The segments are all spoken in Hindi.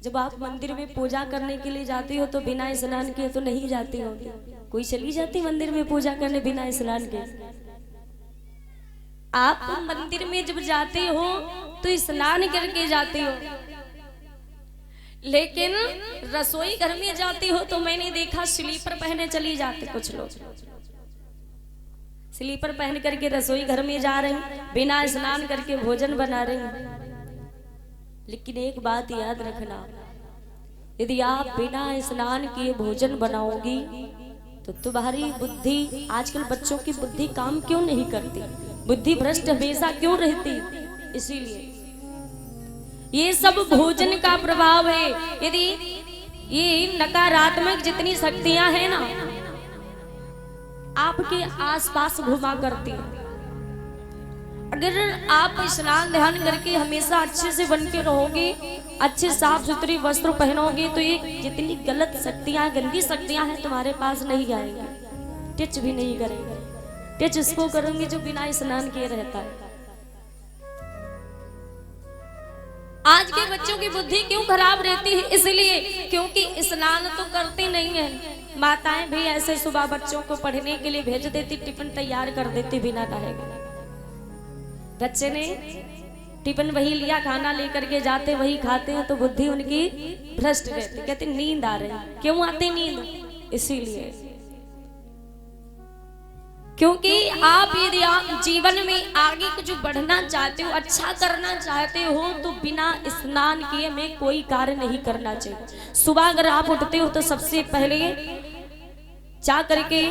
जब आप मंदिर में पूजा करने के लिए जाती हो तो बिना स्नान किए तो नहीं जाती होगी। कोई चली जाती मंदिर में पूजा करने बिना स्नान के? आप मंदिर में जब जाते हो तो स्नान करके जाते हो, लेकिन रसोई घर में जाती हो तो मैंने देखा स्लीपर पहने चली जाते कुछ लोग। स्लीपर पहन करके रसोई घर में जा रहे हैं, बिना स्नान करके भोजन बना रहे हैं। लेकिन एक बात याद रखना, यदि आप बिना स्नान किए भोजन बनाओगी तो तुम्हारी बुद्धि, आजकल बच्चों की बुद्धि काम क्यों नहीं करती, बुद्धि भ्रष्ट हमेशा क्यों रहती? इसीलिए ये सब भोजन का प्रभाव है। यदि ये नकारात्मक जितनी शक्तियां हैं ना, आपके आसपास घुमा करती हैं। अगर आप स्नान ध्यान करके हमेशा अच्छे से बन के रहोगे, अच्छे साफ सुथरे वस्त्र पहनोगे, तो ये जितनी गलत शक्तियां, गंदी शक्तियां हैं तुम्हारे पास नहीं आएंगी, टच भी नहीं करेंगे। टच इसको करेंगे जो बिना स्नान किए रहता है। आज के बच्चों की बुद्धि क्यों खराब रहती है? इसलिए क्योंकि स्नान तो करते नहीं है। माताएं भी ऐसे सुबह बच्चों को पढ़ने के लिए भेज देती, टिफिन तैयार कर देती बिना नहाए। बच्चे ने टिफिन वही लिया, खाना लेकर के जाते, वही खाते हैं, तो बुद्धि उनकी भ्रष्ट रहती। कहते नींद आ रही, क्यों आती नींद? इसीलिए क्योंकि आप यदि आप जीवन में आगे कुछ बढ़ना चाहते हो, अच्छा करना चाहते हो, तो बिना स्नान किए में कोई कार्य नहीं करना चाहिए। सुबह अगर आप उठते हो तो सबसे पहले जा करके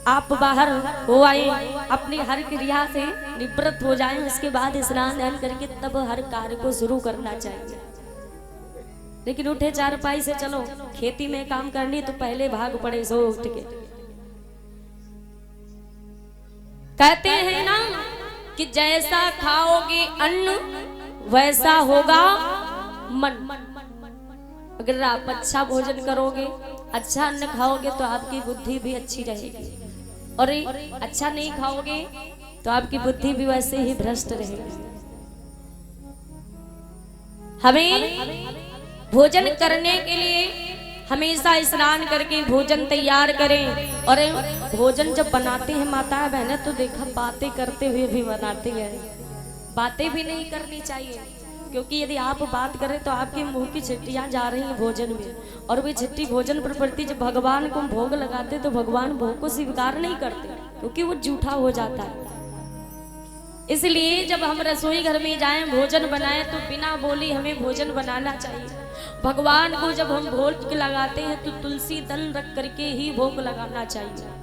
आप बाहर हो आए, अपनी हर क्रिया से निवृत्त हो जाएं, उसके बाद स्नान ध्यान करके तब हर कार्य को शुरू करना चाहिए। लेकिन उठे चारपाई से, चलो खेती में काम करनी, तो पहले भाग पड़े सो उठ के। कहते हैं ना कि जैसा खाओगे अन्न वैसा होगा मन। अगर आप अच्छा भोजन करोगे, अच्छा अन्न खाओगे, तो आपकी बुद्धि भी अच्छी रहेगी, और अच्छा नहीं खाओगे तो आपकी बुद्धि भी वैसे ही भ्रष्ट रहेगी। हमें भोजन करने के लिए हमेशा स्नान करके भोजन तैयार करें। और भोजन जब बनाते हैं माता बहनें, तो देखा बातें करते हुए भी बनाते हैं। बातें भी नहीं करनी चाहिए, क्योंकि यदि आप बात करें तो आपके मुंह की छिट्टियां जा रही हैं भोजन में, और वे छिट्टी भोजन पर पड़ती। जब भगवान को भोग लगाते तो भगवान भोग को स्वीकार नहीं करते, क्योंकि वो झूठा हो जाता है। इसलिए जब हम रसोई घर में जाएं, भोजन बनाएं, तो बिना बोली हमें भोजन बनाना चाहिए। भगवान को जब हम भोग लगाते हैं तो तुलसी दल रख करके ही भोग लगाना चाहिए,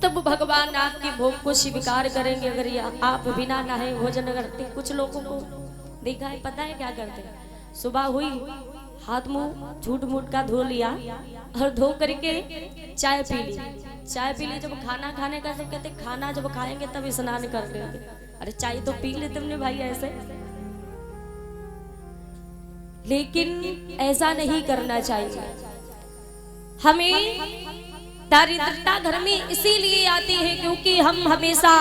तब भगवान आपके भोग को स्वीकार करेंगे। अगर आप बिना नहाए भोजन करते, कुछ लोगों को देखा है, पता है क्या करते हैं? सुबह हुई, हाथ मुंह झूठ मूठ का धो लिया, और धो करके चाय पी ली। चाय पी ली, जब खाना खाने का, जब कहते खाना जब खाएंगे तब स्नान कर लेंगे। अरे चाय तो पी ले तुमने भाई ऐसे। लेकिन ऐसा नहीं करना चाहिए। हमें दारिद्रता घर में इसीलिए आती है क्योंकि हम हमेशा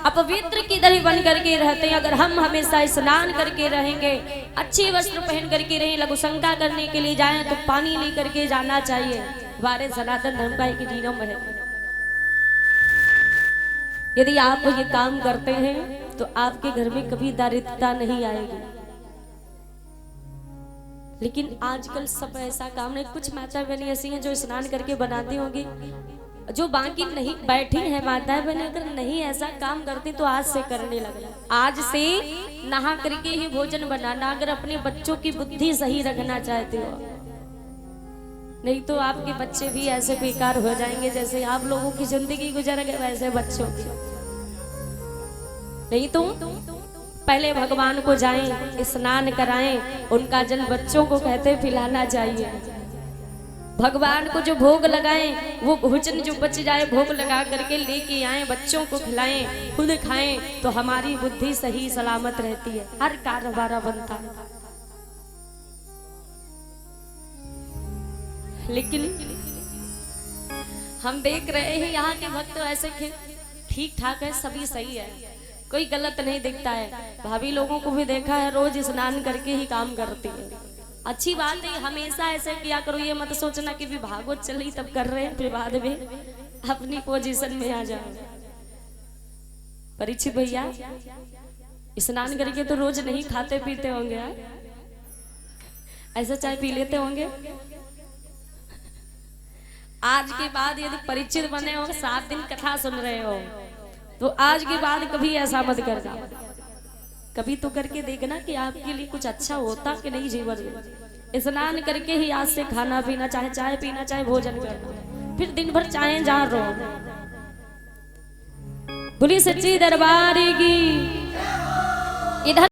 अपवित्र की तरह बन करके रहते हैं। अगर हम हमेशा स्नान करके रहेंगे, अच्छे वस्त्र पहन करके रहें, लघु शंका करने के लिए जाएं, तो पानी लेकर के जाना चाहिए। हमारे सनातन धर्म का एक नियम है। यदि आप ये काम करते हैं तो आपके घर में कभी दारिद्रता नहीं आएगी। लेकिन आजकल सब ऐसा काम नहीं। कुछ माता बहनें ऐसी हैं जो स्नान करके बनाती होंगी, जो बाकी नहीं बैठी हैं माता बहनें, अगर नहीं ऐसा काम करती तो आज से करने लगना। आज से नहा करके ही भोजन बनाना, अगर अपने बच्चों की बुद्धि सही रखना चाहते हो। नहीं तो आपके बच्चे भी ऐसे बेकार हो जाएंगे, जैसे आप लोगों की जिंदगी गुजर गए वैसे बच्चों की। नहीं तो पहले भगवान को जाएं, स्नान कराएं, उनका जल बच्चों को कहते पिलाना चाहिए। भगवान को जो भोग लगाएं, वो भोजन जो बच जाए भोग लगा करके लेके आए, बच्चों को खिलाएं, खुद खाएं, तो हमारी बुद्धि सही सलामत रहती है, हर कार्य हमारा बनता है। लेकिन हम देख रहे हैं यहाँ के भक्त ऐसे ठीक ठाक है, सभी सही है, कोई गलत नहीं दिखता है। भाभी लोगों को भी देखा है रोज स्नान करके ही काम करती है। अच्छी बात है, हमेशा ऐसे किया करो। ये मत सोचना कि भी भागवत चल रही तब कर रहे हैं, फिर बाद में अपनी पोजीशन में आ जाओ। परीक्षित भैया स्नान करके तो रोज नहीं खाते पीते होंगे, ऐसा चाय पी लेते होंगे। आज के बाद यदि परिचित बने हो, 7 दिन कथा सुन रहे हो, तो आज के बाद कभी ऐसा मत करना। कभी तो करके देखना कि आपके लिए कुछ अच्छा होता कि नहीं जीवन में। स्नान करके ही आज से खाना पीना, चाहे चाय पीना, चाहे भोजन करना, फिर दिन भर चाहे जहां रहो। बोली सच्ची दरबार की। इधर